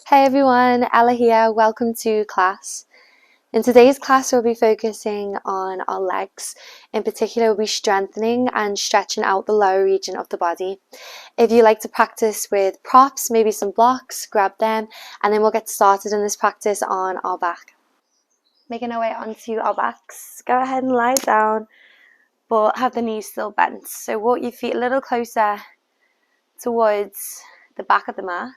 Hey everyone, Ella here. Welcome to class. In today's class, we'll be focusing on our legs. In particular, we'll be strengthening and stretching out the lower region of the body. If you like to practice with props, maybe some blocks, grab them, and then we'll get started in this practice on our back. Making our way onto our backs. Go ahead and lie down, but have the knees still bent. So walk your feet a little closer towards the back of the mat.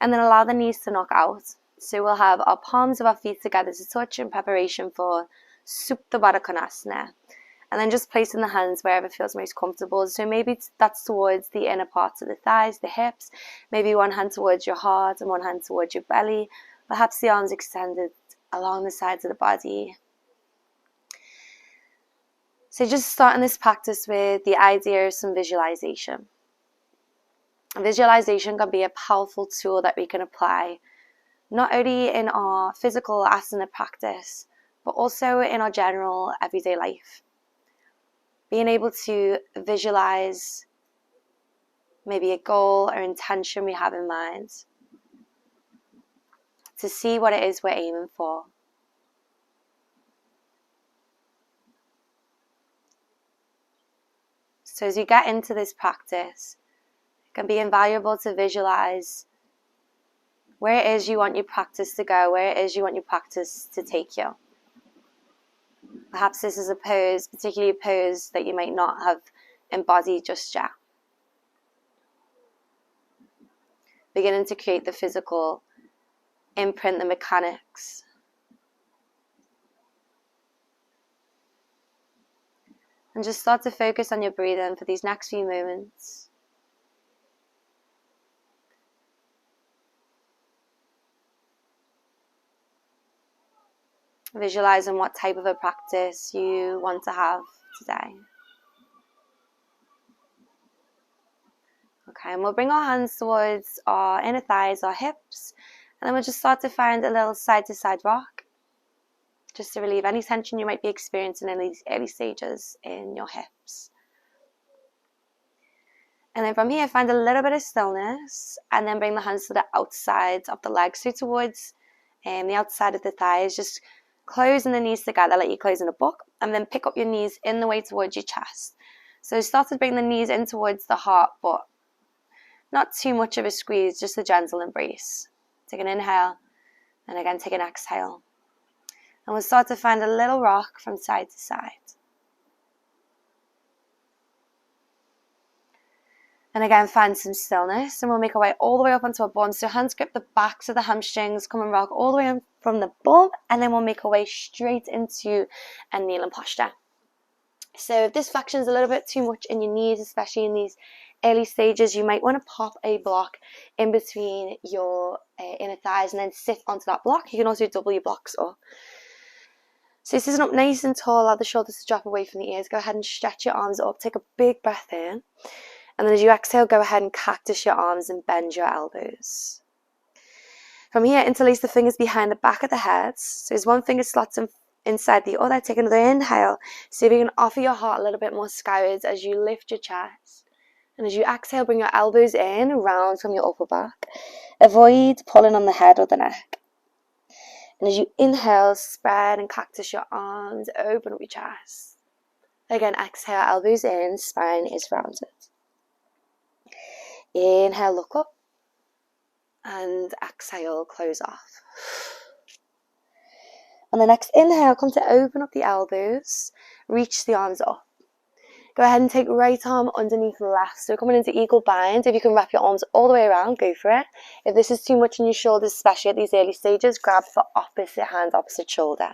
And then allow the knees to knock out. So we'll have our palms of our feet together to touch in preparation for Supta Baddha Konasana. And then just placing the hands wherever feels most comfortable. So maybe that's towards the inner parts of the thighs, the hips. Maybe one hand towards your heart and one hand towards your belly. Perhaps the arms extended along the sides of the body. So just starting this practice with the idea of some visualization. Visualization can be a powerful tool that we can apply not only in our physical asana practice, but also in our general everyday life. Being able to visualize maybe a goal or intention we have in mind, to see what it is we're aiming for. So as you get into this practice, can be invaluable to visualize where it is you want your practice to go, where it is you want your practice to take you. Perhaps this is a pose, particularly a pose that you might not have embodied just yet. Beginning to create the physical imprint, the mechanics. And just start to focus on your breathing for these next few moments. Visualizing what type of a practice you want to have today. Okay, and we'll bring our hands towards our inner thighs, our hips, and then we'll just start to find a little side-to-side rock, just to relieve any tension you might be experiencing in these early stages in your hips. And then from here, find a little bit of stillness, and then bring the hands to the outside of the legs, so towards the outside of the thighs, just closing the knees together like you're closing a book, and then pick up your knees in the way towards your chest. So start to bring the knees in towards the heart, but not too much of a squeeze, just a gentle embrace. Take an inhale, and again take an exhale. And we'll start to find a little rock from side to side. And again, find some stillness, and we'll make our way all the way up onto our bum. So hands grip the backs of the hamstrings, come and rock all the way in from the bum, and then we'll make our way straight into a kneeling posture. So if this flexion is a little bit too much in your knees, especially in these early stages, you might want to pop a block in between your inner thighs and then sit onto that block. You can also double your blocks up. So sitting up nice and tall, allow the shoulders to drop away from the ears. Go ahead and stretch your arms up, take a big breath in. And then as you exhale, go ahead and cactus your arms and bend your elbows. From here, interlace the fingers behind the back of the head. So as one finger slots inside the other, take another inhale. See if you can offer your heart a little bit more skywards as you lift your chest. And as you exhale, bring your elbows in, round from your upper back. Avoid pulling on the head or the neck. And as you inhale, spread and cactus your arms, open up your chest. Again, exhale, elbows in, spine is rounded. Inhale, look up, and exhale, close off. On the next inhale, come to open up the elbows, reach the arms up. Go ahead and take right arm underneath left, so coming into eagle bind. If you can wrap your arms all the way around, go for it. If this is too much in your shoulders, especially at these early stages, grab the opposite hand, opposite shoulder.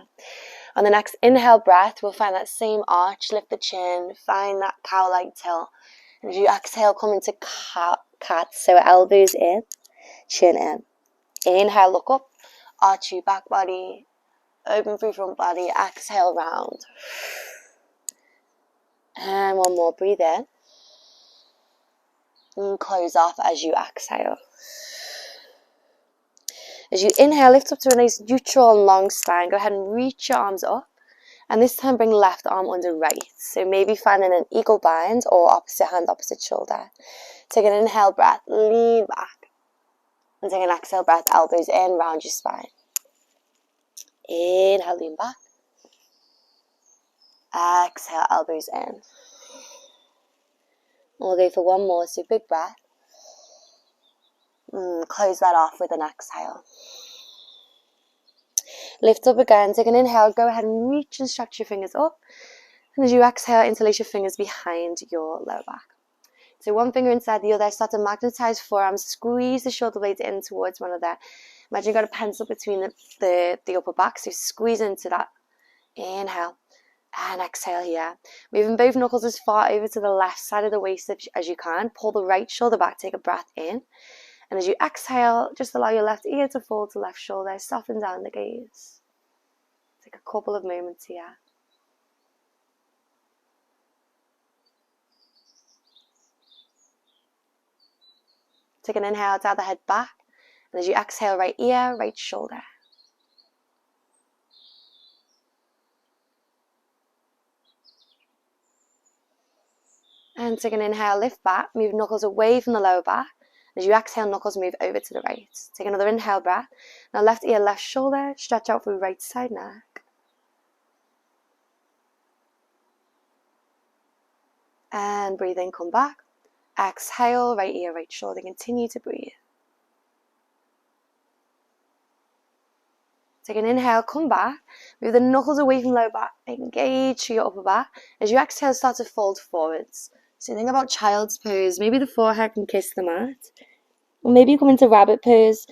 On the next inhale breath, we'll find that same arch, lift the chin, find that cow-like tilt. And as you exhale, come into cat, so elbows in, chin in. Inhale, look up, arch your back body, open through front body, exhale, round. And one more, breathe in. And close off as you exhale. As you inhale, lift up to a nice neutral and long spine. Go ahead and reach your arms up. And this time bring left arm under right. So maybe finding an eagle bind or opposite hand, opposite shoulder. Take an inhale breath, lean back. And take an exhale breath, elbows in, round your spine. Inhale, lean back. Exhale, elbows in. We'll go for one more, so big breath. Close that off with an exhale. Lift up again, take an inhale, go ahead and reach and stretch your fingers up. And as you exhale, interlace your fingers behind your lower back. So one finger inside the other, start to magnetize forearms, squeeze the shoulder blades in towards one another. Imagine you've got a pencil between the upper back, so squeeze into that. Inhale and exhale here. Moving both knuckles as far over to the left side of the waist as you can. Pull the right shoulder back, take a breath in. And as you exhale, just allow your left ear to fall to left shoulder, soften down the gaze. Take a couple of moments here. Take an inhale, dial the head back. And as you exhale, right ear, right shoulder. And take an inhale, lift back, move knuckles away from the lower back. As you exhale, knuckles move over to the right. Take another inhale breath. Now left ear, left shoulder, stretch out through right side neck. And breathe in, come back. Exhale, right ear, right shoulder, continue to breathe. Take an inhale, come back. Move the knuckles away from lower back, engage through your upper back. As you exhale, start to fold forwards. So think about child's pose. Maybe the forehead can kiss the mat. Or maybe you come into rabbit pose.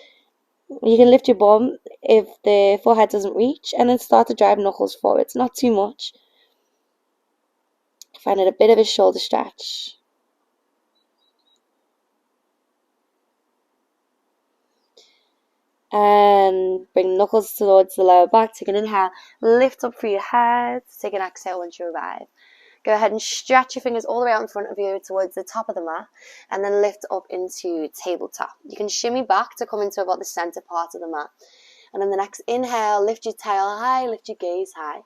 You can lift your bum if the forehead doesn't reach, and then start to drive knuckles forwards. Not too much. Find it a bit of a shoulder stretch. And bring knuckles towards the lower back. Take an inhale, lift up through your head. Take an exhale once you arrive. Go ahead and stretch your fingers all the way out in front of you towards the top of the mat, and then lift up into tabletop. You can shimmy back to come into about the center part of the mat. And then the next inhale, lift your tail high, lift your gaze high.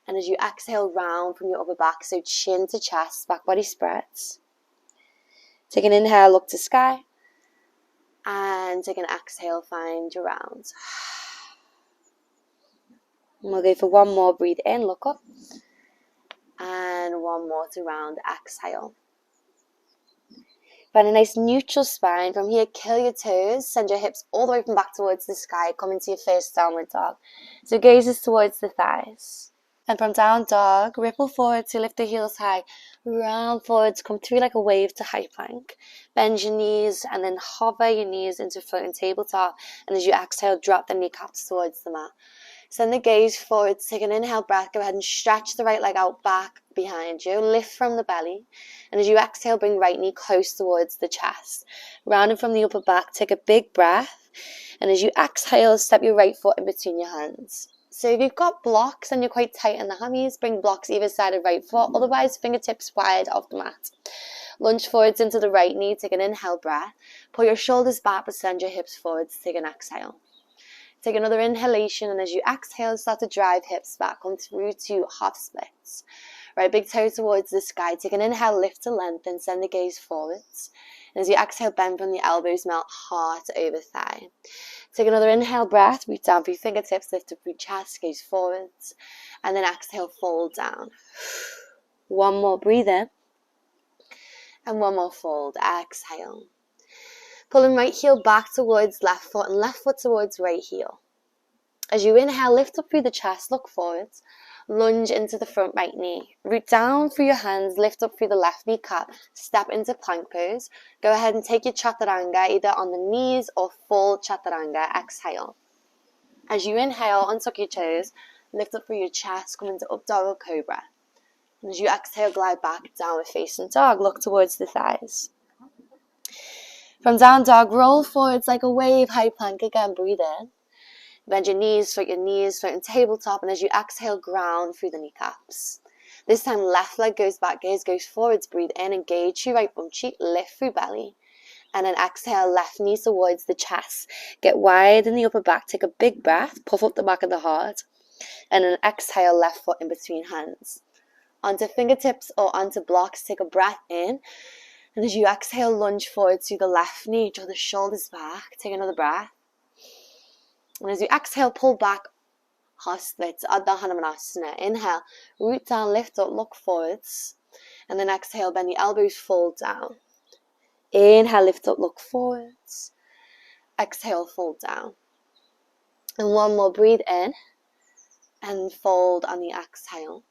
And as you exhale, round from your upper back, so chin to chest, back body spreads. Take an inhale, look to sky. And take an exhale, find your round. And we'll go for one more, breathe in, look up. And one more to round, exhale. Find a nice neutral spine. From here, curl your toes, send your hips all the way from back towards the sky, come into your first downward dog. So gaze is towards the thighs. And from down dog, ripple forward to lift the heels high, round forwards, come through like a wave to high plank. Bend your knees and then hover your knees into floating tabletop. And as you exhale, drop the kneecaps towards the mat. Send the gaze forward, take an inhale breath, go ahead and stretch the right leg out back behind you, lift from the belly, and as you exhale, bring right knee close towards the chest. Rounding from the upper back, take a big breath, and as you exhale, step your right foot in between your hands. So if you've got blocks and you're quite tight in the hammies, bring blocks either side of right foot, otherwise fingertips wide off the mat. Lunge forwards into the right knee, take an inhale breath, pull your shoulders back but send your hips forwards, take an exhale. Take another inhalation, and as you exhale, start to drive hips back, come through to half splits. Right big toe towards the sky. Take an inhale, lift to lengthen, send the gaze forwards. And as you exhale, bend from the elbows, melt heart over thigh. Take another inhale breath, reach down through fingertips, lift up through chest, gaze forwards. And then exhale, fold down. One more, breathe in. And one more fold, exhale. Pulling right heel back towards left foot and left foot towards right heel. As you inhale, lift up through the chest, look forwards. Lunge into the front right knee. Root down through your hands, lift up through the left kneecap. Step into plank pose. Go ahead and take your chaturanga either on the knees or full chaturanga. Exhale. As you inhale, untuck your toes. Lift up through your chest, come into up dog or cobra. And as you exhale, glide back, downward facing dog. Look towards the thighs. From down dog, roll forwards like a wave, high plank again, breathe in. Bend your knees, float in tabletop, and as you exhale, ground through the kneecaps. This time, left leg goes back, gaze goes forwards, breathe in, engage your right bum cheek, lift through belly. And then exhale, left knee towards the chest. Get wide in the upper back, take a big breath, puff up the back of the heart. And then exhale, left foot in between hands. Onto fingertips or onto blocks, take a breath in. And as you exhale, lunge forward to the left knee, draw the shoulders back, take another breath. And as you exhale, pull back, half split, Ardha Hanumanasana. Inhale, root down, lift up, look forwards. And then exhale, bend the elbows, fold down. Inhale, lift up, look forwards. Exhale, fold down. And one more, breathe in and fold on the exhale.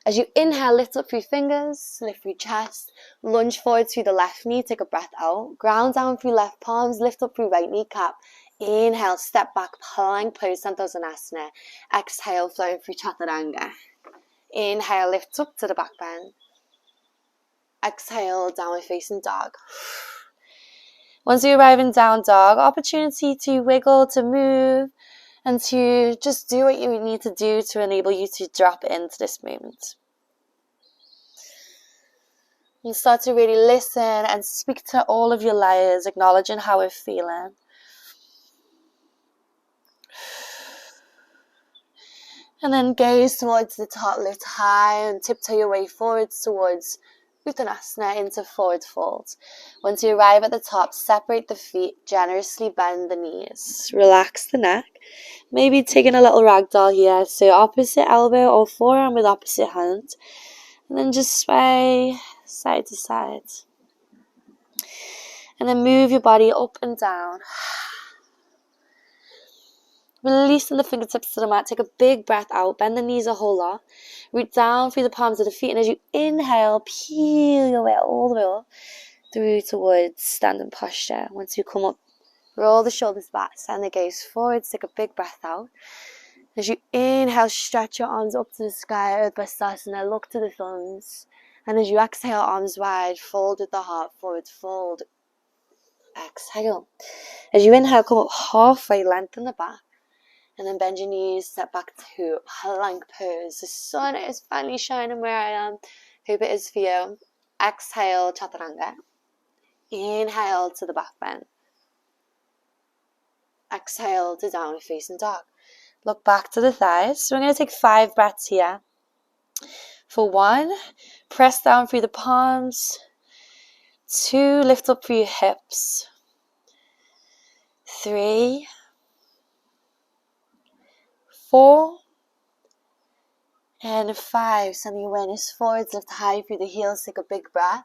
As you inhale, lift up through fingers, lift through chest, lunge forward through the left knee, take a breath out, ground down through left palms, lift up through right kneecap. Inhale, step back, plank pose, Santosana. Exhale, flowing through Chaturanga. Inhale, lift up to the back bend. Exhale, downward facing dog. Once you arrive in down dog, opportunity to wiggle, to move, and to just do what you need to do to enable you to drop into this moment. And start to really listen and speak to all of your layers, acknowledging how we're feeling. And then gaze towards the top, lift high and tiptoe your way forwards towards Uttanasana into forward fold. Once you arrive at the top, separate the feet, generously bend the knees. Relax the neck. Maybe taking a little ragdoll here, so opposite elbow or forearm with opposite hand. And then just sway side to side. And then move your body up and down. Releasing the fingertips to the mat, take a big breath out, bend the knees a whole lot. Root down through the palms of the feet, and as you inhale, peel your way all the way up through towards standing posture. Once you come up, roll the shoulders back, send the gaze forwards, take a big breath out. As you inhale, stretch your arms up to the sky, Urdhva look to the thumbs. And as you exhale, arms wide, fold with the heart, forward fold. Exhale. As you inhale, come up halfway, lengthen the back. And then bend your knees, step back to plank pose. The sun is finally shining where I am. Hope it is for you. Exhale, Chaturanga. Inhale to the back bend. Exhale to downward facing dog. Look back to the thighs. So we're going to take 5 breaths here. For 1, press down through the palms. 2, lift up through your hips. 3, 4, and 5. Send the awareness forwards, lift high through the heels, take a big breath.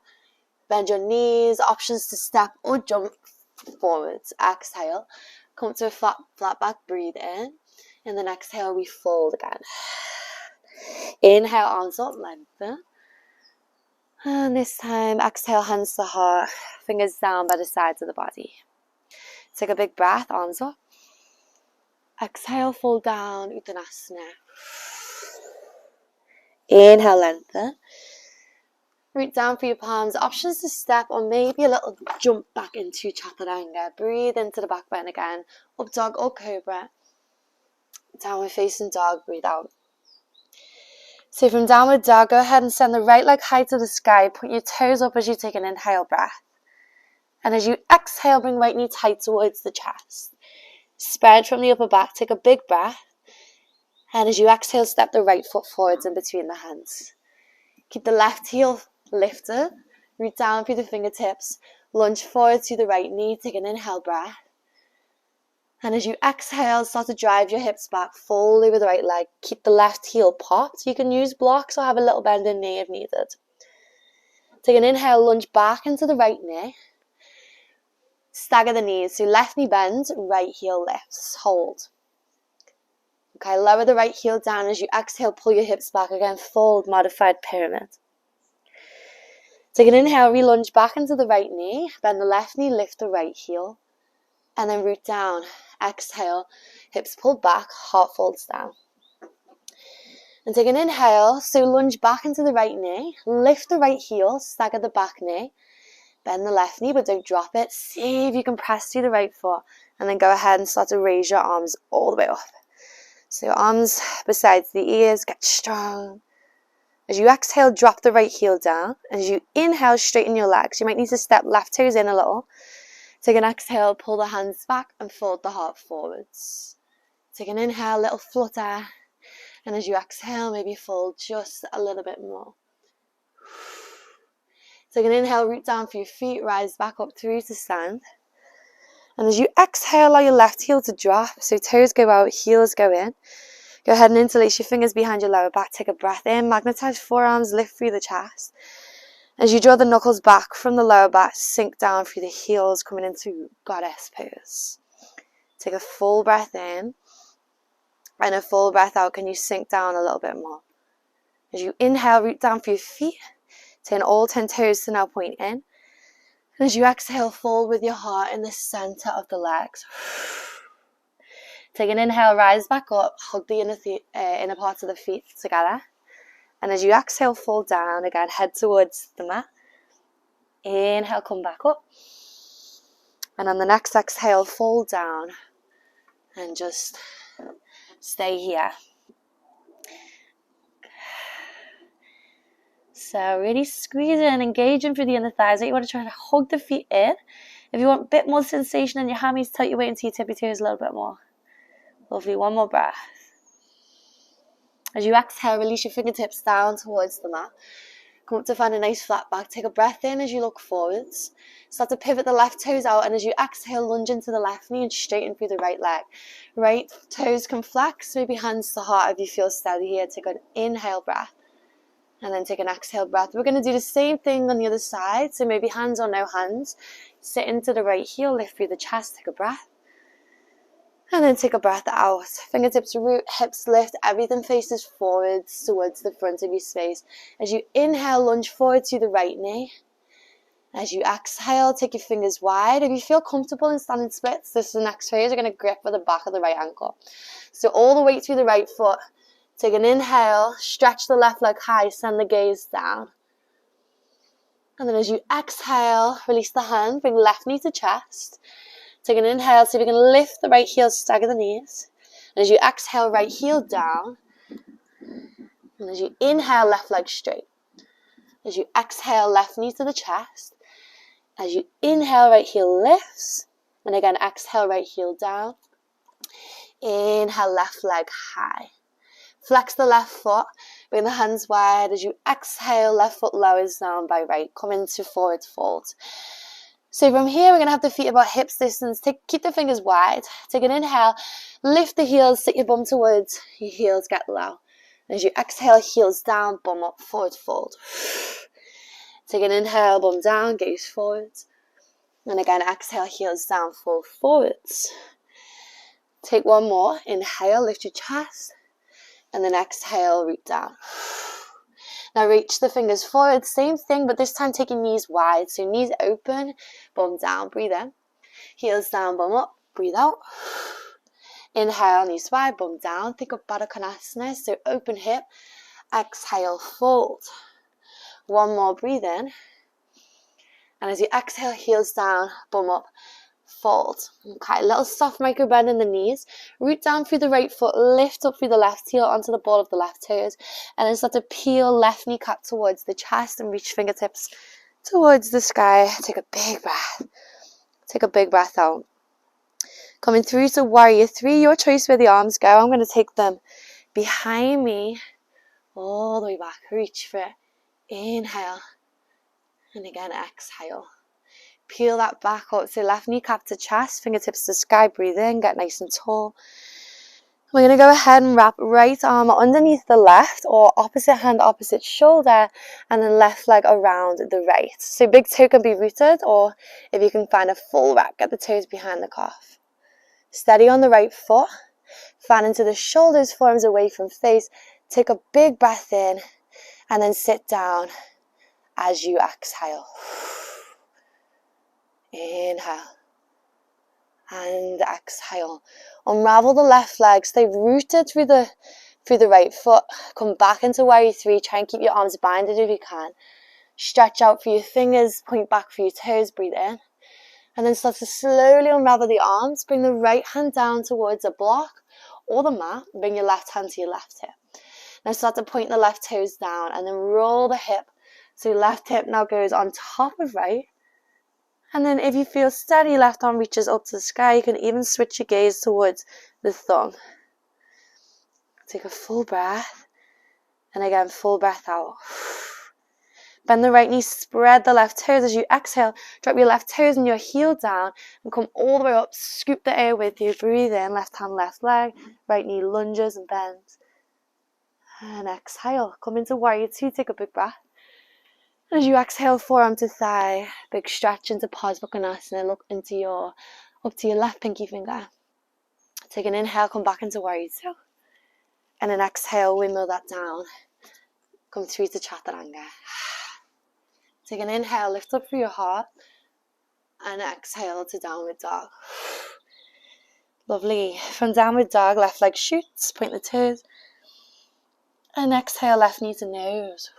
Bend your knees, options to step or jump forwards. Exhale, come to a flat back, breathe in. And then exhale, we fold again. Inhale, arms up, lengthen. And this time, exhale, hands to heart, fingers down by the sides of the body. Take a big breath, arms up. Exhale, fold down, Uttanasana. Inhale, lengthen. Root down for your palms. Options to step or maybe a little jump back into Chaturanga. Breathe into the back bend again. Up dog or cobra. Downward facing dog, breathe out. So from downward dog, go ahead and send the right leg high to the sky. Point your toes up as you take an inhale breath. And as you exhale, bring right knee tight towards the chest. Spread from the upper back, take a big breath. And as you exhale, step the right foot forwards in between the hands. Keep the left heel lifted. Root down through the fingertips. Lunge forward to the right knee, take an inhale breath. And as you exhale, start to drive your hips back, fold over the right leg. Keep the left heel popped. You can use blocks or have a little bend in knee if needed. Take an inhale, lunge back into the right knee. Stagger the knees, so left knee bends, right heel lifts, hold. Okay, lower the right heel down as you exhale, pull your hips back again, fold, modified pyramid. Take an inhale, re-lunge back into the right knee, bend the left knee, lift the right heel, and then root down. Exhale, hips pulled back, heart folds down. And take an inhale, so lunge back into the right knee, lift the right heel, stagger the back knee, bend the left knee, but don't drop it. See if you can press through the right foot. And then go ahead and start to raise your arms all the way up. So arms besides the ears, get strong. As you exhale, drop the right heel down. As you inhale, straighten your legs. You might need to step left toes in a little. Take an exhale, pull the hands back and fold the heart forwards. Take an inhale, little flutter. And as you exhale, maybe fold just a little bit more. Take an inhale, root down for your feet, rise back up through to stand. And as you exhale, allow your left heel to drop. So toes go out, heels go in. Go ahead and interlace your fingers behind your lower back. Take a breath in, magnetize forearms, lift through the chest. As you draw the knuckles back from the lower back, sink down through the heels, coming into goddess pose. Take a full breath in and a full breath out. Can you sink down a little bit more? As you inhale, root down for your feet. Turn all 10 toes to now point in. And as you exhale, fold with your heart in the center of the legs. Take an inhale, rise back up, hug the inner parts of the feet together. And as you exhale, fold down again, head towards the mat. Inhale, come back up. And on the next exhale, fold down and just stay here. So really squeeze in, engaging through the inner thighs. You want to try to hug the feet in. If you want a bit more sensation in your hammies, tilt your weight into your tippy toes a little bit more. Lovely, one more breath. As you exhale, release your fingertips down towards the mat. Come up to find a nice flat back. Take a breath in as you look forwards. Start to pivot the left toes out, and as you exhale, lunge into the left knee and straighten through the right leg. Right toes can flex, maybe hands to the heart if you feel steady here. Take an inhale breath, and then take an exhale breath. We're going to do the same thing on the other side, so maybe hands or no hands. Sit into the right heel, lift through the chest, take a breath. And then take a breath out. Fingertips root, hips lift, everything faces forwards towards the front of your space. As you inhale, lunge forward to the right knee. As you exhale, take your fingers wide. If you feel comfortable in standing splits, this is the next phase. You're going to grip with the back of the right ankle. So all the way through the right foot. Take an inhale, stretch the left leg high, send the gaze down. And then as you exhale, release the hand, bring left knee to chest. Take an inhale, see if you can lift the right heel, stagger the knees. And as you exhale, right heel down. And as you inhale, left leg straight. As you exhale, left knee to the chest. As you inhale, right heel lifts. And again, exhale, right heel down. Inhale, left leg high. Flex the left foot, bring the hands wide. As you exhale, left foot lowers down by right. Come into forward fold. So from here, we're going to have the feet about hips distance. Keep the fingers wide. Take an inhale, lift the heels, sit your bum towards your heels, get low. As you exhale, heels down, bum up, forward fold. Take an inhale, bum down, gaze forwards. And again, exhale, heels down, fold forwards. Take one more. Inhale, lift your chest. And then exhale, root down. Now reach the fingers forward, same thing, but this time take your knees wide. So knees open, bum down, breathe in. Heels down, bum up, breathe out. Inhale, knees wide, bum down. Think of Baddha Konasana, so open hip. Exhale, fold. One more, breathe in. And as you exhale, heels down, bum up, fold. Okay, a little soft micro bend in the knees. Root down through the right foot, lift up through the left heel onto the ball of the left toes, and then start to peel left kneecap towards the chest and reach fingertips towards the sky. Take a big breath. Take a big breath out. Coming through to warrior three, your choice where the arms go. I'm going to take them behind me all the way back. Reach for it. Inhale. And again, exhale. Peel that back up. So left kneecap to chest, fingertips to sky. Breathe in, get nice and tall. We're going to go ahead and wrap right arm underneath the left, or opposite hand, opposite shoulder, and then left leg around the right. So big toe can be rooted, or if you can find a full wrap, get the toes behind the calf. Steady on the right foot. Fan into the shoulders, forearms away from face. Take a big breath in, and then sit down as you exhale. Inhale and exhale. Unravel the left leg. Stay rooted through the right foot. Come back into warrior three. Try and keep your arms binded if you can. Stretch out for your fingers. Point back for your toes. Breathe in. And then start to slowly unravel the arms. Bring the right hand down towards a block or the mat. Bring your left hand to your left hip. Now start to point the left toes down and then roll the hip. So left hip now goes on top of right. And then if you feel steady, left arm reaches up to the sky. You can even switch your gaze towards the thumb. Take a full breath. And again, full breath out. Bend the right knee, spread the left toes. As you exhale, drop your left toes and your heel down and come all the way up. Scoop the air with you. Breathe in, left hand, left leg. Right knee lunges and bends. And exhale, come into warrior two. Take a big breath. As you exhale, forearm to thigh, big stretch into Parsvakonasana. Look into your, up to your left pinky finger. Take an inhale, come back into warrior two. And then exhale, windmill that down. Come through to Chaturanga. Take an inhale, lift up through your heart. And exhale to downward dog. Lovely. From downward dog, left leg shoots, point the toes. And exhale, left knee to nose.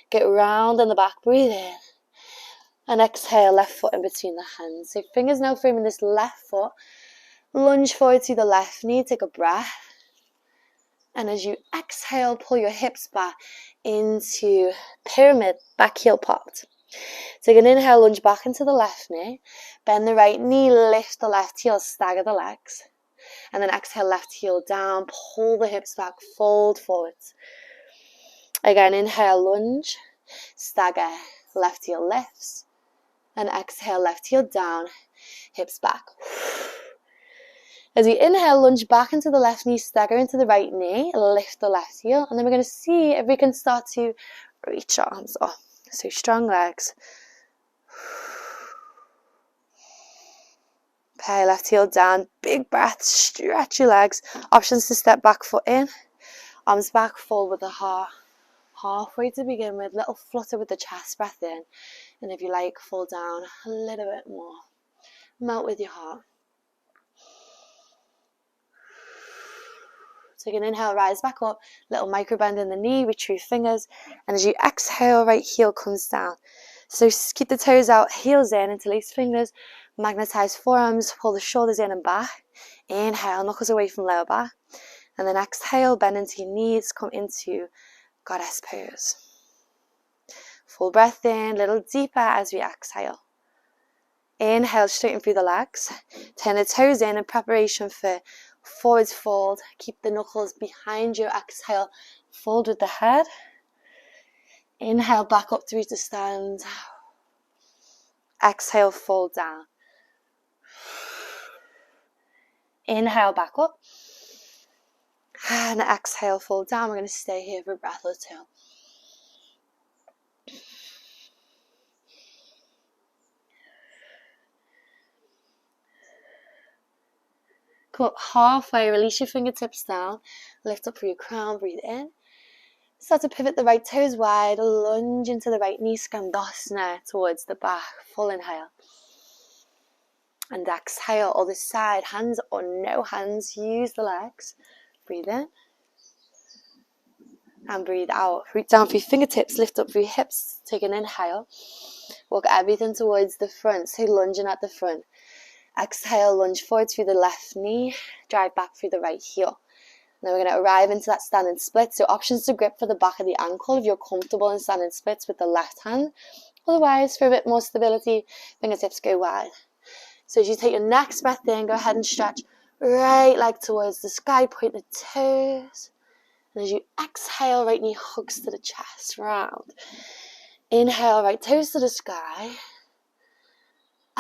Get round in the back, breathe in. And exhale, left foot in between the hands. So fingers now framing this left foot. Lunge forward to the left knee, take a breath. And as you exhale, pull your hips back into pyramid, back heel popped. Take an inhale, lunge back into the left knee. Bend the right knee, lift the left heel, stagger the legs. And then exhale, left heel down, pull the hips back, fold forwards. Again, inhale, lunge, stagger, left heel lifts. And exhale, left heel down, hips back. As you inhale, lunge back into the left knee, stagger into the right knee, lift the left heel, and then we're going to see if we can start to reach arms up. So strong legs. Okay, left heel down, big breath, stretch your legs. Options to step back foot in, arms back, fold with the heart. Halfway to begin with, little flutter with the chest, breath in, and if you like, fall down a little bit more. Melt with your heart. Take an inhale, rise back up, little micro bend in the knee, retrieve fingers, and as you exhale, right heel comes down. So keep the toes out, heels in, interlace fingers, magnetize forearms, pull the shoulders in and back. Inhale, knuckles away from lower back, and then exhale, bend into your knees, come into goddess pose. Full breath in, little deeper as we exhale. Inhale, straighten through the legs, turn the toes in preparation for forwards fold. Keep the knuckles behind you. Exhale, fold with the head. Inhale, back up through to stand. Exhale, fold down. Inhale, back up. And exhale, fold down. We're going to stay here for a breath or two. Come up halfway, release your fingertips down. Lift up through your crown, breathe in. Start to pivot the right toes wide, lunge into the right knee, Skandasana towards the back. Full inhale. And exhale, other side, hands or no hands, use the legs. Breathe in. And breathe out. Root down through your fingertips, lift up through your hips. Take an inhale. Walk everything towards the front, so lunging at the front. Exhale, lunge forward through the left knee, drive back through the right heel. Now we're going to arrive into that standing split. So options to grip for the back of the ankle if you're comfortable in standing splits with the left hand. Otherwise, for a bit more stability, fingertips go wide. So as you take your next breath in, go ahead and stretch right leg towards the sky, point the toes. And as you exhale, right knee hugs to the chest, round. Inhale, right toes to the sky.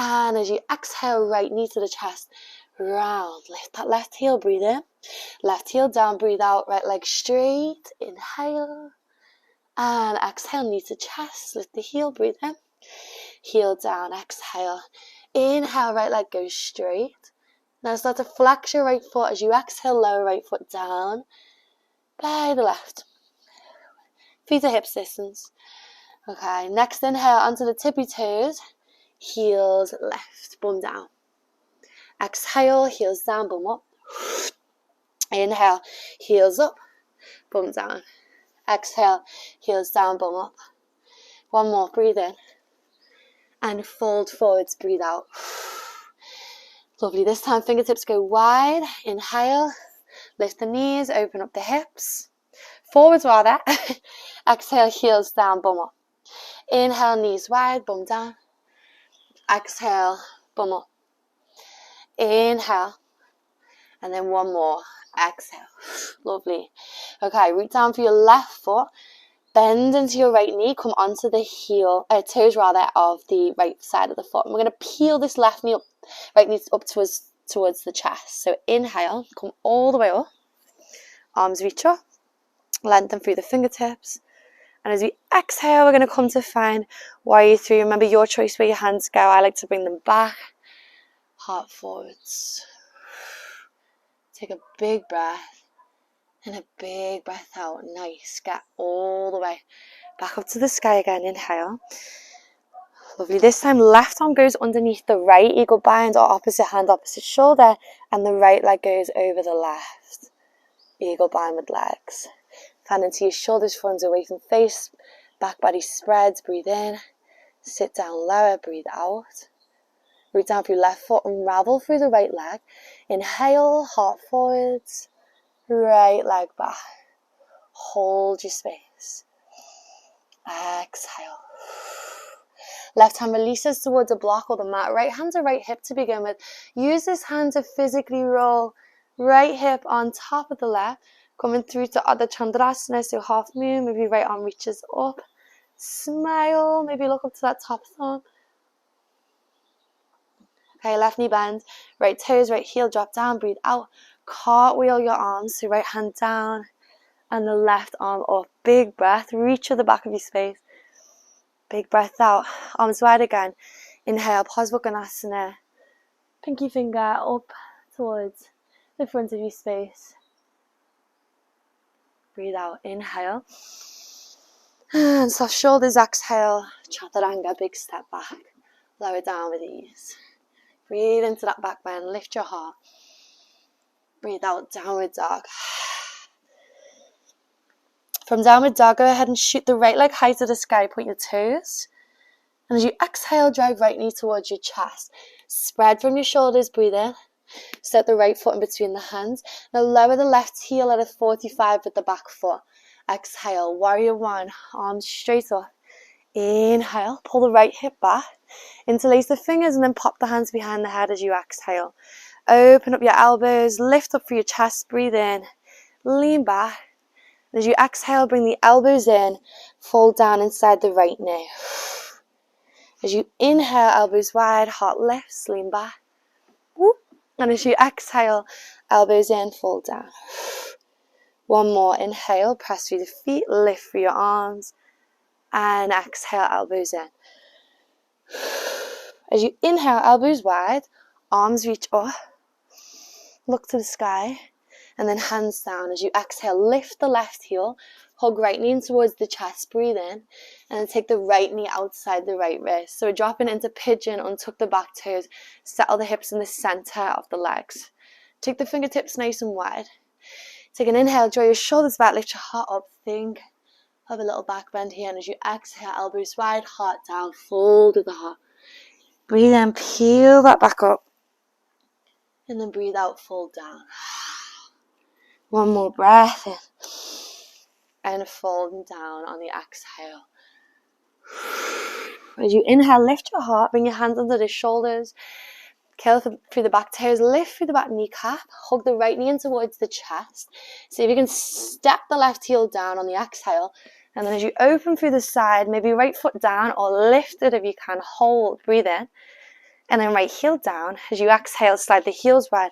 And as you exhale, right knee to the chest, round. Lift that left heel, breathe in. Left heel down, breathe out, right leg straight. Inhale. And exhale, knee to chest. Lift the heel, breathe in. Heel down, exhale. Inhale, right leg goes straight. Now start to flex your right foot as you exhale, lower right foot down. By the left. Feet to hips distance. Okay, next inhale onto the tippy toes. Heels left, bum down. Exhale, heels down, bum up. Inhale, heels up, bum down. Exhale, heels down, bum up. One more, breathe in. And fold forwards, breathe out. Lovely, this time fingertips go wide. Inhale, lift the knees, open up the hips. Forwards rather. Exhale, heels down, bum up. Inhale, knees wide, bum down. Exhale, bum up. Inhale. And then one more. Exhale. Lovely. Okay, root down for your left foot. Bend into your right knee, come onto the toes rather, of the right side of the foot. And we're going to peel this left knee up, right knee up towards the chest. So inhale, come all the way up, arms reach up, lengthen through the fingertips. And as we exhale, we're going to come to find warrior three. Remember, your choice where your hands go. I like to bring them back, heart forwards. Take a big breath and a big breath out. Nice. Get all the way back up to the sky again. Inhale. Lovely. This time, left arm goes underneath the right. Eagle bind, or opposite hand, opposite shoulder. And the right leg goes over the left. Eagle bind with legs. Fan into your shoulders, front away from face. Back body spreads. Breathe in. Sit down lower. Breathe out. Root down through left foot. Unravel through the right leg. Inhale. Heart forwards. Right leg back. Hold your space. Exhale. Left hand releases towards a block or the mat. Right hand to right hip to begin with. Use this hand to physically roll right hip on top of the left. Coming through to Ardha Chandrasana, so half moon. Maybe right arm reaches up. Smile. Maybe look up to that top thumb. Okay, left knee bend. Right toes, right heel drop down. Breathe out. Cartwheel your arms. So right hand down and the left arm up. Big breath. Reach to the back of your space. Big breath out. Arms wide again. Inhale. Parsvakonasana. Pinky finger up towards the front of your space. Breathe out. Inhale. And soft shoulders. Exhale. Chaturanga. Big step back. Lower down with ease. Breathe into that back bend. Lift your heart. Breathe out. Downward dog. From downward dog, go ahead and shoot the right leg high to the sky. Point your toes. And as you exhale, drive right knee towards your chest. Spread from your shoulders. Breathe in. Set the right foot in between the hands. Now lower the left heel at a 45 with the back foot. Exhale. Warrior one. Arms straight up. Inhale. Pull the right hip back. Interlace the fingers and then pop the hands behind the head as you exhale. Open up your elbows. Lift up through your chest. Breathe in. Lean back. As you exhale, bring the elbows in. Fold down inside the right knee. As you inhale, elbows wide. Heart lifts. Lean back. And as you exhale, elbows in, fold down. One more. Inhale, press through the feet, lift through your arms. And exhale, elbows in. As you inhale, elbows wide, arms reach up. Look to the sky. And then hands down. As you exhale, lift the left heel. Hug right knee in towards the chest. Breathe in. And then take the right knee outside the right wrist. So we're dropping into pigeon. Untuck the back toes. Settle the hips in the center of the legs. Take the fingertips nice and wide. Take an inhale. Draw your shoulders back. Lift your heart up. Think of a little back bend here. And as you exhale, elbows wide. Heart down. Fold with the heart. Breathe in. Peel that back up. And then breathe out. Fold down. One more breath in. And fold down on the exhale. As you inhale, lift your heart. Bring your hands under the shoulders. Curl through the back toes. Lift through the back kneecap. Hug the right knee in towards the chest. See if you can step the left heel down on the exhale. And then as you open through the side, maybe right foot down or lift it if you can. Hold. Breathe in. And then right heel down. As you exhale, slide the heels wide.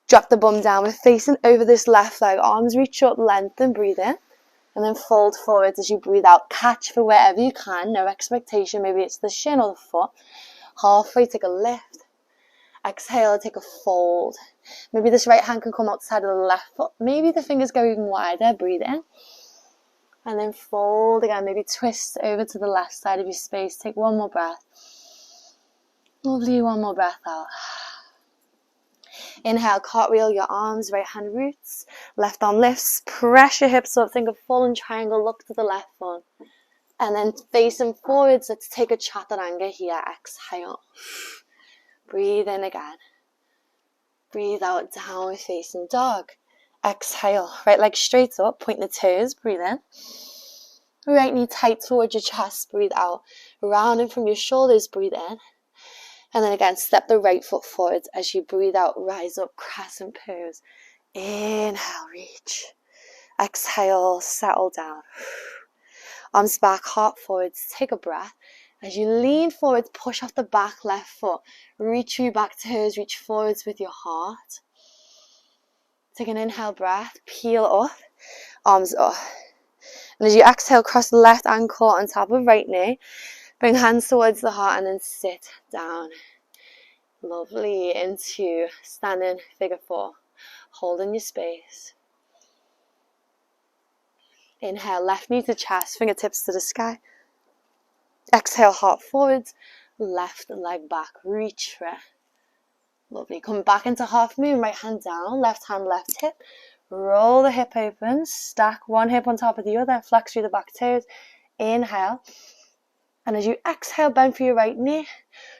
Drop the bum down. We're facing over this left leg. Arms reach up, lengthen, breathe in. And then fold forwards as you breathe out. Catch for wherever you can. No expectation. Maybe it's the shin or the foot. Halfway, take a lift. Exhale, take a fold. Maybe this right hand can come outside of the left foot. Maybe the fingers go even wider. Breathe in. And then fold again. Maybe twist over to the left side of your space. Take one more breath. Lovely. One more breath out. Inhale, cartwheel your arms, right hand roots, left arm lifts, press your hips up, think of fallen triangle, look to the left one. And then facing forwards, let's take a chaturanga here, exhale. Breathe in again. Breathe out, downward facing dog. Exhale, right leg straight up, point the toes, breathe in. Right knee tight towards your chest, breathe out. Rounding from your shoulders, breathe in. And then again, step the right foot forwards as you breathe out, rise up, crescent pose. Inhale, reach. Exhale, settle down. Arms back, heart forwards. Take a breath. As you lean forwards, push off the back left foot. Reach through your back toes, reach forwards with your heart. Take an inhale breath, peel up, arms up. And as you exhale, cross the left ankle on top of right knee. Bring hands towards the heart and then sit down. Lovely. Into standing figure four. Holding your space. Inhale, left knee to chest, fingertips to the sky. Exhale, heart forwards, left leg back, reach for it. Lovely. Come back into half moon, right hand down, left hand, left hip. Roll the hip open, stack one hip on top of the other, flex through the back toes. Inhale. And as you exhale, bend for your right knee.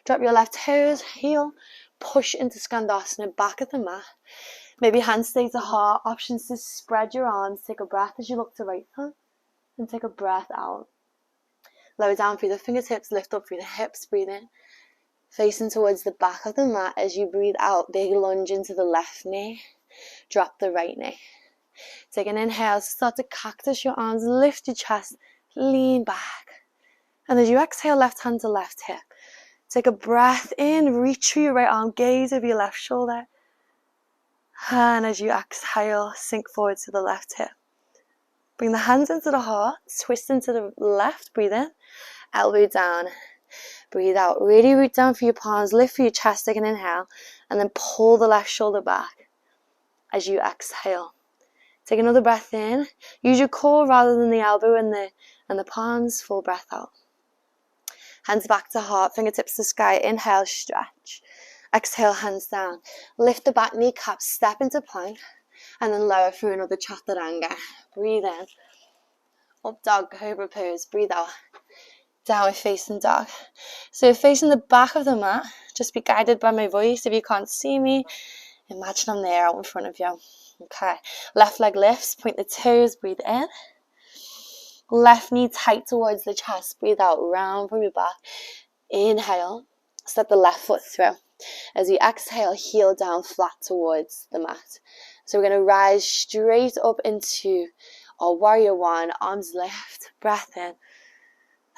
Drop your left toes, heel, push into Skandasana, back at the mat. Maybe hands stay to heart, options to spread your arms. Take a breath as you look to right thumb, and take a breath out. Lower down through the fingertips, lift up through the hips, breathe in. Facing towards the back of the mat as you breathe out, big lunge into the left knee. Drop the right knee. Take an inhale, start to cactus your arms, lift your chest, lean back. And as you exhale, left hand to left hip. Take a breath in, reach through your right arm, gaze over your left shoulder. And as you exhale, sink forward to the left hip. Bring the hands into the heart, twist into the left, breathe in, elbow down, breathe out. Really root down for your palms, lift for your chest, take an inhale, and then pull the left shoulder back as you exhale. Take another breath in, use your core rather than the elbow and the palms, full breath out. Hands back to heart, fingertips to sky, inhale, stretch. Exhale, hands down. Lift the back kneecaps, step into plank, and then lower through another chaturanga. Breathe in. Up dog, cobra pose. Breathe out. Downward facing dog. So you're facing the back of the mat. Just be guided by my voice. If you can't see me, imagine I'm there out in front of you. Okay. Left leg lifts. Point the toes. Breathe in. Left knee tight towards the chest. Breathe out. Round from your back. Inhale. Step the left foot through. As you exhale, heel down flat towards the mat. So we're going to rise straight up into our warrior one. Arms lift, breath in,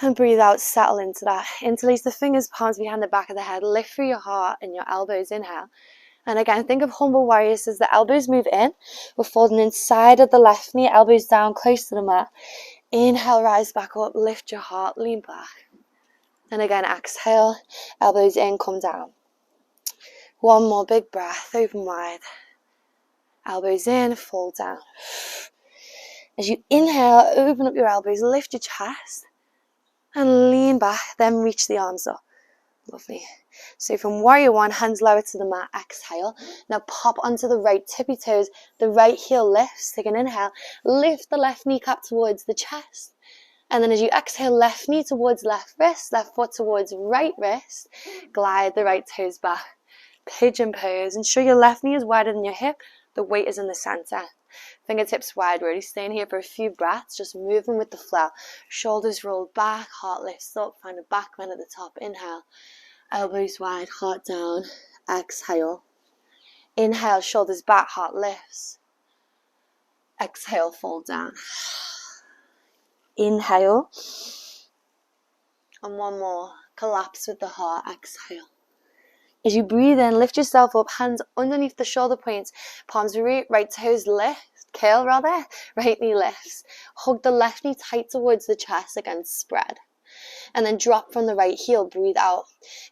and breathe out, settle into that. Interlace the fingers, palms behind the back of the head. Lift through your heart and your elbows, inhale. And again, think of humble warriors as the elbows move in. We're folding inside of the left knee, elbows down, close to the mat. Inhale, rise back up, lift your heart, lean back. And again, exhale, elbows in, come down. One more big breath, open wide. Elbows in, fall down. As you inhale, open up your elbows, lift your chest, and lean back, then reach the arms up. Lovely. So from warrior one, hands lower to the mat, exhale. Now pop onto the right tippy toes, the right heel lifts, take an inhale, lift the left kneecap towards the chest. And then as you exhale, left knee towards left wrist, left foot towards right wrist, glide the right toes back. Pigeon pose. Ensure your left knee is wider than your hip. The weight is in the center. Fingertips wide. Really staying here for a few breaths. Just moving with the flow. Shoulders rolled back. Heart lifts up. Find a back bend at the top. Inhale. Elbows wide. Heart down. Exhale. Inhale. Shoulders back. Heart lifts. Exhale. Fall down. Inhale. And one more. Collapse with the heart. Exhale. As you breathe in, lift yourself up, hands underneath the shoulder points, palms right toes lift, curl rather, right knee lifts. Hug the left knee tight towards the chest, again spread. And then drop from the right heel, breathe out.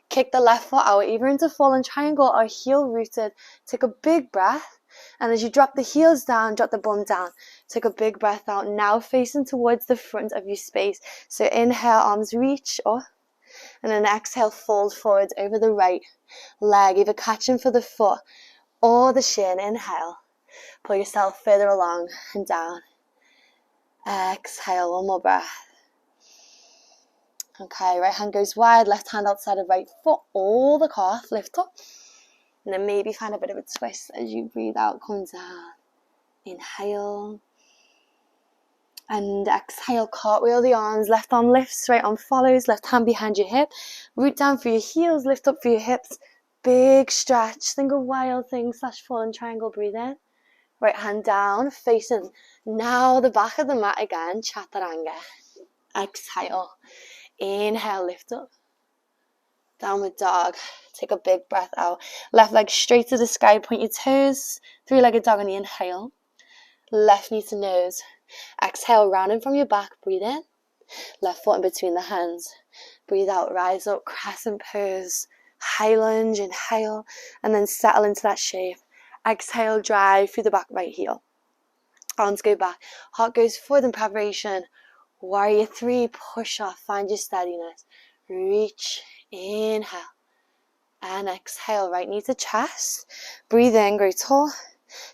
Kick the left foot out, either into fallen triangle or heel rooted. Take a big breath. And as you drop the heels down, drop the bum down. Take a big breath out, now facing towards the front of your space. So inhale, arms reach up. And then exhale, fold forward over the right leg, either catching for the foot or the shin. Inhale, pull yourself further along and down. Exhale, one more breath. Okay, right hand goes wide, left hand outside of right foot, all the calf, lift up. And then maybe find a bit of a twist as you breathe out, come down. Inhale. And exhale, cartwheel the arms, left arm lifts, right arm follows, left hand behind your hip. Root down for your heels, lift up for your hips. Big stretch, think of wild thing / fallen triangle, breathe in. Right hand down, facing now the back of the mat again, chaturanga. Exhale. Inhale, lift up. Downward dog. Take a big breath out. Left leg straight to the sky. Point your toes. Three-legged dog on the inhale. Left knee to nose. Exhale, rounding from your back. Breathe in. Left foot in between the hands. Breathe out. Rise up. Crescent pose. High lunge. Inhale. And then settle into that shape. Exhale, drive through the back right heel. Arms go back. Heart goes forward in preparation. Warrior 3. Push off. Find your steadiness. Reach. Inhale. And exhale. Right knee to chest. Breathe in. Grow tall.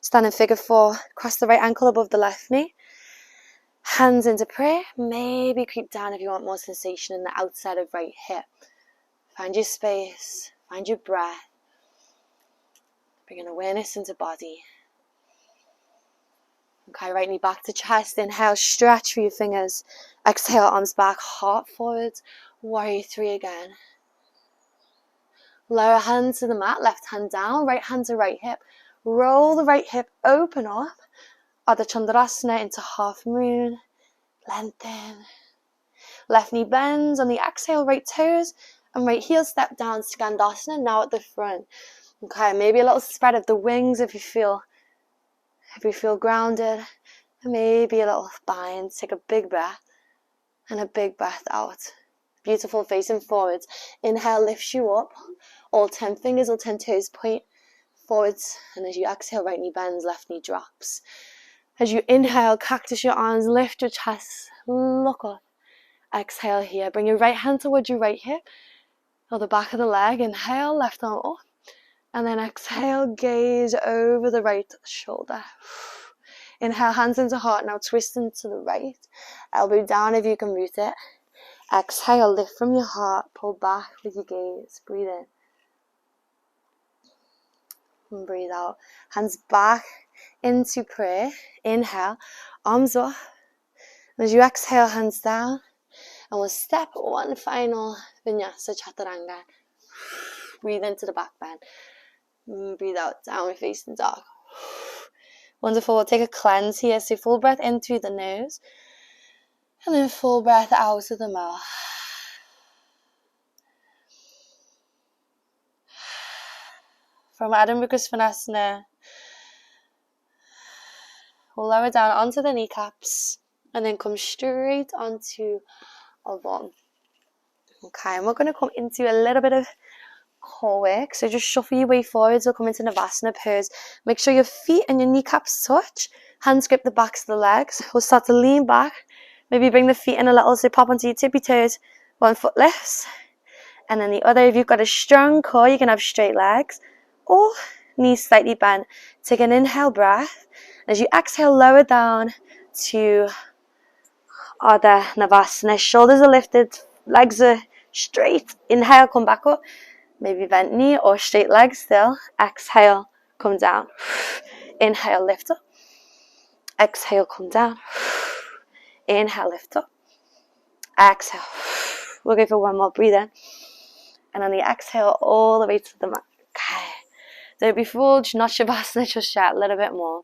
Stand in figure 4. Cross the right ankle above the left knee. Hands into prayer. Maybe creep down if you want more sensation in the outside of right hip. Find your space. Find your breath. Bring an awareness into body. Okay, right knee back to chest. Inhale, stretch for your fingers. Exhale, arms back, heart forward. Warrior 3 again. Lower hand to the mat, left hand down, right hand to right hip. Roll the right hip, open up. Ardha Chandrasana into half moon. Lengthen. Left knee bends on the exhale, right toes. And right heel step down, Skandasana, now at the front. Okay, maybe a little spread of the wings if you feel grounded. And maybe a little bind. Take a big breath. And a big breath out. Beautiful, facing forwards. Inhale lifts you up. All 10 fingers or 10 toes point forwards. And as you exhale, right knee bends, left knee drops. As you inhale, cactus your arms, lift your chest, look up. Exhale here. Bring your right hand towards your right hip or the back of the leg. Inhale, left arm up. And then exhale, gaze over the right shoulder. Inhale, hands into heart. Now twist into the right. Elbow down if you can root it. Exhale, lift from your heart. Pull back with your gaze. Breathe in. And breathe out. Hands back into prayer. Inhale, arms up. And as you exhale, hands down. And we'll step one final vinyasa chaturanga. Breathe into the back bend. Breathe out, downward facing dog. Wonderful. We'll take a cleanse here. So full breath in through the nose. And then full breath out of the mouth. From Adho Mukha Svanasana, we'll lower down onto the kneecaps and then come straight onto a ball. Okay, and we're going to come into a little bit of core work. So just shuffle your way forwards. We'll come into Navasana pose. Make sure your feet and your kneecaps touch. Hands grip the backs of the legs. We'll start to lean back. Maybe bring the feet in a little, so pop onto your tippy toes. One foot lifts. And then the other, if you've got a strong core, you can have straight legs. Or knees slightly bent. Take an inhale breath. As you exhale, lower down to Ardha Navasana. Shoulders are lifted, legs are straight. Inhale, come back up. Maybe bent knee or straight legs still. Exhale, come down. Inhale, lift up. Exhale, come down. Inhale, lift up. Exhale. We'll go for one more. Breathe in. And on the exhale, all the way to the mat. Okay. Don't be fooled. Not Shavasana, just yet. A little bit more.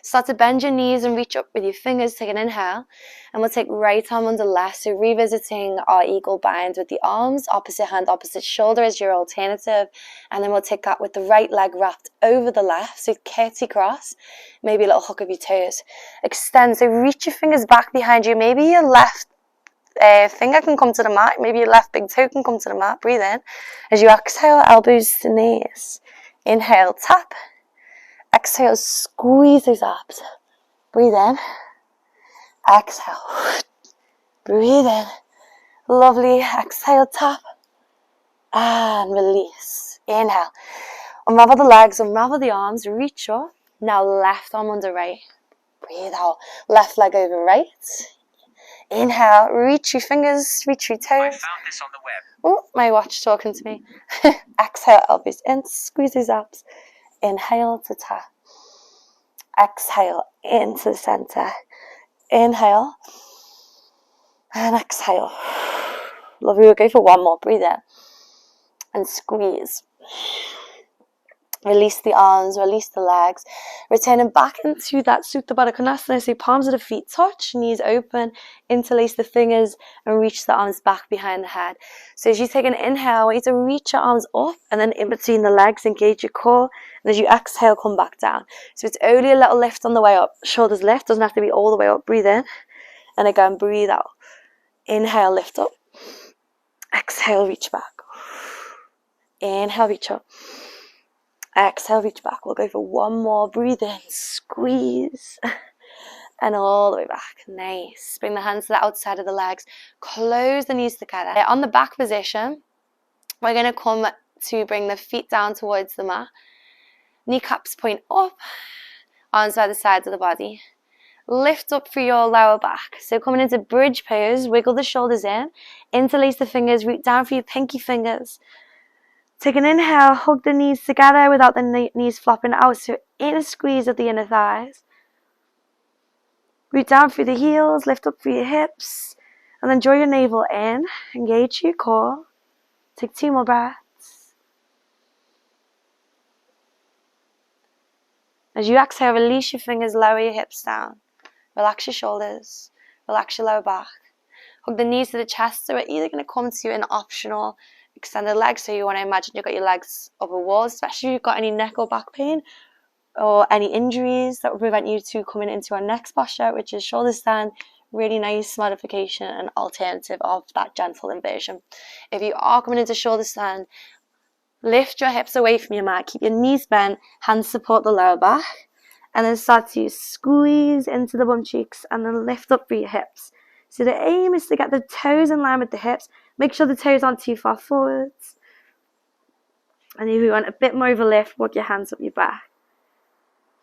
Start to bend your knees and reach up with your fingers. Take an inhale. And we'll take right arm under left. So revisiting our eagle bind with the arms. Opposite hand, opposite shoulder as your alternative. And then we'll take that with the right leg wrapped over the left. So curtsy cross. Maybe a little hook of your toes. Extend. So reach your fingers back behind you. Maybe your left finger can come to the mat. Maybe your left big toe can come to the mat. Breathe in. As you exhale, elbows to knees. Inhale, tap. Exhale, squeeze those abs. Breathe in. Exhale. Breathe in. Lovely. Exhale, tap. And release. Inhale. Unravel the legs, unravel the arms, reach up. Now left arm under right. Breathe out. Left leg over right. Inhale, reach your fingers, reach your toes. I found this on the web. Oh, my watch talking to me. Exhale, elbows in, squeeze these abs. Inhale to tap. Exhale into the center. Inhale. And exhale. Lovely, we'll go for one more. Breathe in. And squeeze. Release the arms, release the legs, returning back into that Supta Baddha Konasana. So palms of the feet touch, knees open, interlace the fingers and reach the arms back behind the head. So as you take an inhale, I want you to reach your arms up and then in between the legs, engage your core. And as you exhale, come back down. So it's only a little lift on the way up. Shoulders lift, doesn't have to be all the way up. Breathe in and again, breathe out. Inhale, lift up. Exhale, reach back. Inhale, reach up. Exhale, reach back. We'll go for one more. Breathe in, squeeze, and all the way back. Nice. Bring the hands to the outside of the legs. Close the knees together. On the back position, we're going to come to bring the feet down towards the mat. Kneecaps point up, arms by the sides of the body. Lift up through your lower back. So coming into bridge pose, wiggle the shoulders in, interlace the fingers, reach down for your pinky fingers. Take an inhale, hug the knees together without the knees flopping out. So inner squeeze of the inner thighs. Root down through the heels, lift up through your hips. And then draw your navel in, engage your core. Take 2 more breaths. As you exhale, release your fingers, lower your hips down. Relax your shoulders, relax your lower back. Hug the knees to the chest. So we're either going to come to an optional extended legs, so you want to imagine you've got your legs up a wall, especially if you've got any neck or back pain or any injuries that will prevent you to coming into our next posture, which is shoulder stand. Really nice modification and alternative of that gentle inversion. If you are coming into shoulder stand, lift your hips away from your mat, keep your knees bent, hands support the lower back, and then start to squeeze into the bum cheeks and then lift up through your hips. So the aim is to get the toes in line with the hips. Make sure the toes aren't too far forwards. And if you want a bit more of a lift, walk your hands up your back.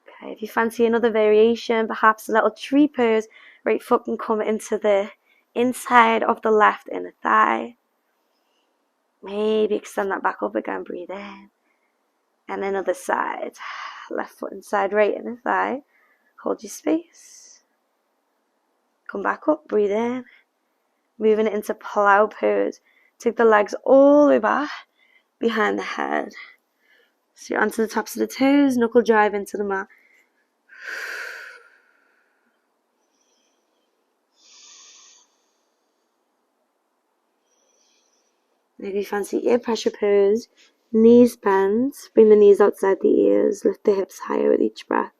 Okay, if you fancy another variation, perhaps a little tree pose, right foot can come into the inside of the left inner thigh. Maybe extend that back up again, breathe in. And then other side, left foot inside right inner thigh. Hold your space. Come back up, breathe in. Moving it into plow pose. Take the legs all the way back behind the head. So you're onto the tops of the toes, knuckle drive into the mat. Maybe fancy ear pressure pose. Knees bend. Bring the knees outside the ears. Lift the hips higher with each breath.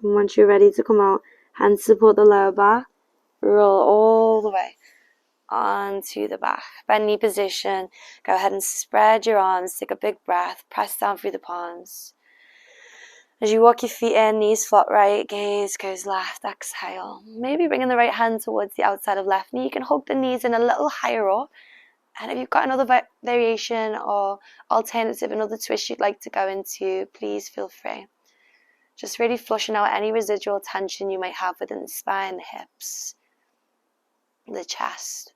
And once you're ready to come out, hands support the lower back. Roll all the way onto the back. Bend knee position. Go ahead and spread your arms. Take a big breath. Press down through the palms. As you walk your feet in, knees flat right, gaze goes left, exhale. Maybe bringing the right hand towards the outside of left knee. You can hug the knees in a little higher up. And if you've got another variation or alternative, another twist you'd like to go into, please feel free. Just really flushing out any residual tension you might have within the spine, the hips, the chest,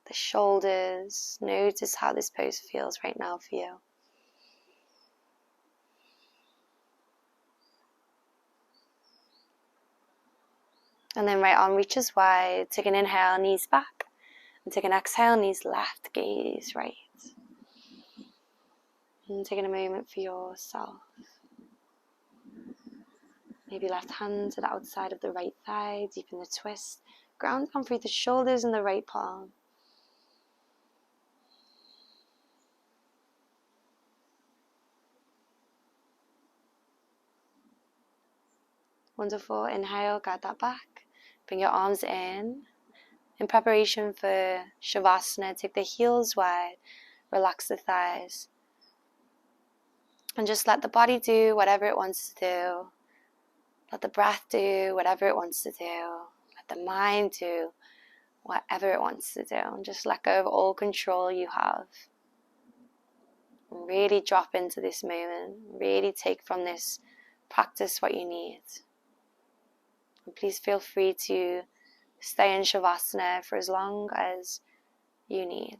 the shoulders. Notice how this pose feels right now for you. And then right arm reaches wide. Take an inhale, knees back. And take an exhale, knees left, gaze right. And taking a moment for yourself. Maybe left hand to the outside of the right thigh, deepen the twist. Ground down through the shoulders and the right palm. Wonderful. Inhale, guide that back. Bring your arms in. In preparation for Shavasana, take the heels wide. Relax the thighs. And just let the body do whatever it wants to do. Let the breath do whatever it wants to do. Let the mind do whatever it wants to do. And just let go of all control you have. And really drop into this moment. Really take from this practice what you need. And please feel free to stay in Shavasana for as long as you need.